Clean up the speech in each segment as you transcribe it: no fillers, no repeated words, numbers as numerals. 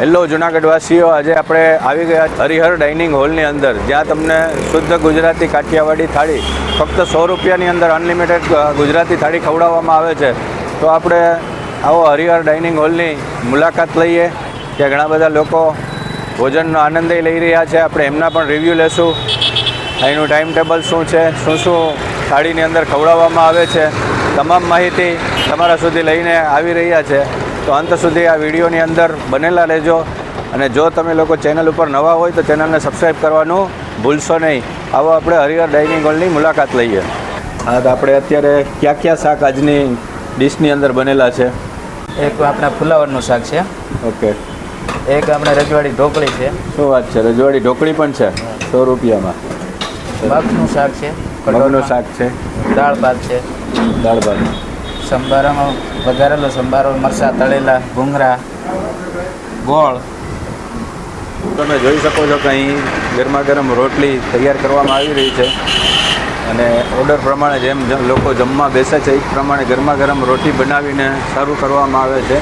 Hello Junagadh વાસીઓ, આજે આપણે આવી ગયા હરિહર ડાઇનિંગ હોલની અંદર, જ્યાં તમને શુદ્ધ ગુજરાતી કાઠિયાવાડી થાળી ફક્ત 100 રૂપિયાની અંદર અનલિમિટેડ ગુજરાતી થાળી ખવડાવવામાં આવે છે. તો આપણે આવો હરિહર ડાઇનિંગ હોલની મુલાકાત લઈએ, ત્યાં ઘણા બધા લોકો ભોજનનો આનંદ લઈ રહ્યા છે. આપણે એમના પણ રિવ્યૂ લેશું. અહીંનું ટાઈમ ટેબલ શું છે, શું થાળીની અંદર ખવડાવવામાં આવે છે, તમામ માહિતી તમારા સુધી લઈને આવી રહ્યા છે. તો અંત સુધી આ વિડીયોની અંદર બનેલા રહેજો. અને જો તમે લોકો ચેનલ ઉપર નવા હોય તો ચેનલને સબસ્ક્રાઈબ કરવાનું ભૂલશો નહીં. આવો આપણે હરિહર ડાઇનિંગ હોલની મુલાકાત લઈએ. હા, તો આપણે અત્યારે કયા શાક આજની ડિશની અંદર બનેલા છે? એક આપણા ફુલાવરનું શાક છે. ઓકે. એક આપણે રજવાડી ઢોકળી છે. શું વાત છે, રજવાડી ઢોકળી પણ છે 100 રૂપિયામાં. મગનું શાક છે. મગનું શાક છે. દાળ ભાત છે. દાળ ભાત. સંભારામાં વઘારેલો સંભારો, મરચાં તળેલા, ભૂંગળા, ગોળ. તમે જોઈ શકો છો કે અહીં ગરમા ગરમ રોટલી તૈયાર કરવામાં આવી રહી છે. અને ઓર્ડર પ્રમાણે જેમ લોકો જમવા બેસે છે એ પ્રમાણે ગરમા ગરમ રોટી બનાવીને સારું કરવામાં આવે છે.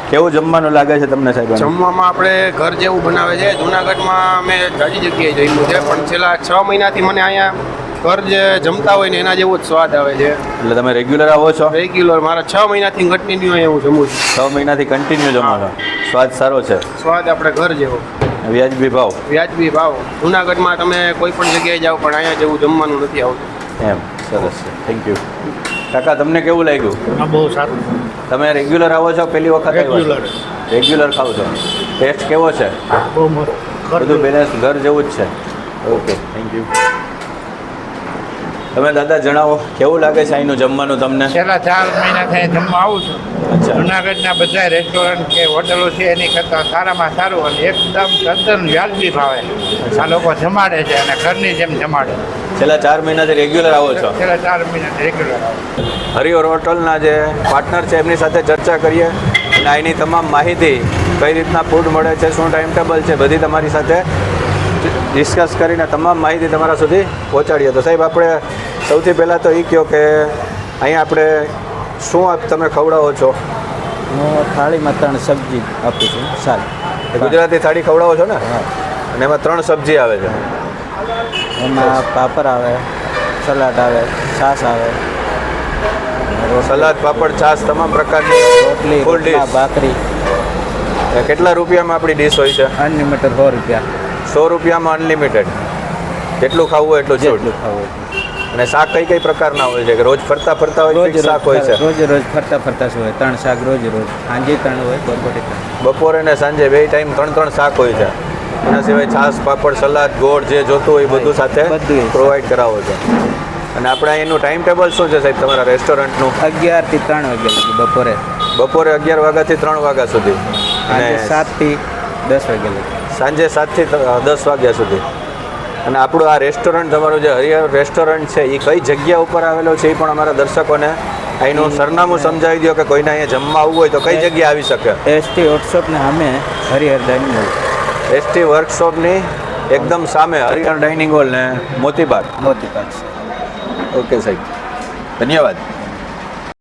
કેવું જમવાનું લાગે છે તમને સાહેબ? જમવામાં આપણે ઘર જેવું બનાવે છે. જુનાગઢમાં અમે ઘણી જગ્યાએ જમ્યું છે, પણ છેલ્લા 6 મહિનાથી મને અહીંયા ઘર જે જમતા હોય ને એના જેવો જ સ્વાદ આવે છે. એટલે તમે રેગ્યુલર આવો છો? રેગ્યુલર મારા 6 મહિનાથી કન્ટિન્યુ અહીંયા હું જમું છું. 6 મહિનાથી કન્ટિન્યુ જમો છો. સ્વાદ સારો છે. સ્વાદ આપણે ઘર જેવો. વ્યાજબી ભાવ. વ્યાજબી ભાવ. જુનાગઢમાં તમે કોઈ પણ જગ્યાએ જાઓ પણ અહીંયા જેવું જમવાનું નથી આવતું. એમ, સરસ છે. Thank you. કાકા, તમને કેવું લાગ્યું? હા, બહુ સારું. તમે રેગ્યુલર આવો છો? પહેલી વખત રેગ્યુલર ખાવ છો? ટેસ્ટ કેવો છે? બહુ મસ્ત. બધું બેલેન્સ ઘર જેવું જ છે. Okay, thank you. તમે દાદા જણાવો, કેવું લાગે છે અહીંનું જમવાનું તમને? છેલ્લા 4 મહિનાથી અહીં જમવા આવું છું. અચ્છા. જુનાગઢના બધા રેસ્ટોરન્ટ કે હોટલો છે એની કરતાં સારામાં સારું અને એકદમ તદ્દન વ્યાજબી ભાવે આ લોકો જમાડે છે અને ઘરની જેમ જમાડે. છેલ્લા 4 મહિનાથી રેગ્યુલર આવો છો? છેલ્લા 4 મહિનાથી રેગ્યુલર આવું. હરિહર હોટલના જે પાર્ટનર છે એમની સાથે ચર્ચા કરીએ અને અહીંની તમામ માહિતી, કઈ રીતના ફૂડ મળે છે, શું ટાઈમ ટેબલ છે, બધી તમારી સાથે ડિસ્કસ કરીને તમામ માહિતી તમારા સુધી પહોંચાડીએ. તો સાહેબ, આપણે સૌથી પહેલાં તો એ કહો કે અહીંયા આપણે શું તમે ખવડાવો છો? હું થાળીમાં 3 સબ્જી આપું છું. શાક ગુજરાતી થાળી ખવડાવો છો ને? હા. અને એમાં 3 સબ્જી આવે છે. એમાં પાપડ આવે, સલાડ આવે, છાશ આવે, સલાદ, પાપડ, છાશ, તમામ પ્રકારની રોટલી, ફૂલ ડીશ. ભાખરી. કેટલા રૂપિયામાં આપણી ડીશ હોય છે? અનલિમિટેડ 100 રૂપિયા. 100 રૂપિયામાં અનલિમિટેડ. જેટલું ખાવું હોય એટલું જેટલું છૂટ. ખાવું. અને શાક કઈ પ્રકારના હોય છે? કે રોજ ફરતા હોય રોજ શાક હોય છે? રોજ ફરતા શું હોય? 3 શાક રોજ. સાંજે 3 હોય, બપોરે 3. બપોરે ને સાંજે 2 ટાઈમ 3 શાક હોય છે. એના સિવાય છાશ, પાપડ, સલાદ, ગોળ જે જોતું હોય એ બધું સાથે બધું પ્રોવાઈડ કરાવો છો. અને આપણે એનું ટાઈમ ટેબલ શું છે સાહેબ તમારા રેસ્ટોરન્ટનું? 11 થી 3 વાગ્યા લગી બપોરે. બપોરે 11 વાગ્યાથી 3 વાગ્યા સુધી. અને 7 થી 10 વાગ્યા લગી. સાંજે 7 થી 10 વાગ્યા સુધી. અને આપણું આ રેસ્ટોરન્ટ, તમારું જે હરિહર રેસ્ટોરન્ટ છે, એ કઈ જગ્યા ઉપર આવેલો છે એ પણ અમારા દર્શકોને અહીંનું સરનામું સમજાવી દો, કે કોઈને અહીંયા જમવા આવવું હોય તો કઈ જગ્યાએ આવી શકે? એસટી વર્કશોપને સામે હરિહર ડાઇનિંગ હોલ. એસટી વર્કશોપની એકદમ સામે હરિહર ડાઇનિંગ હોલ ને મોતીબાગ. મોતી પાક. ઓકે સાહેબ, ધન્યવાદ.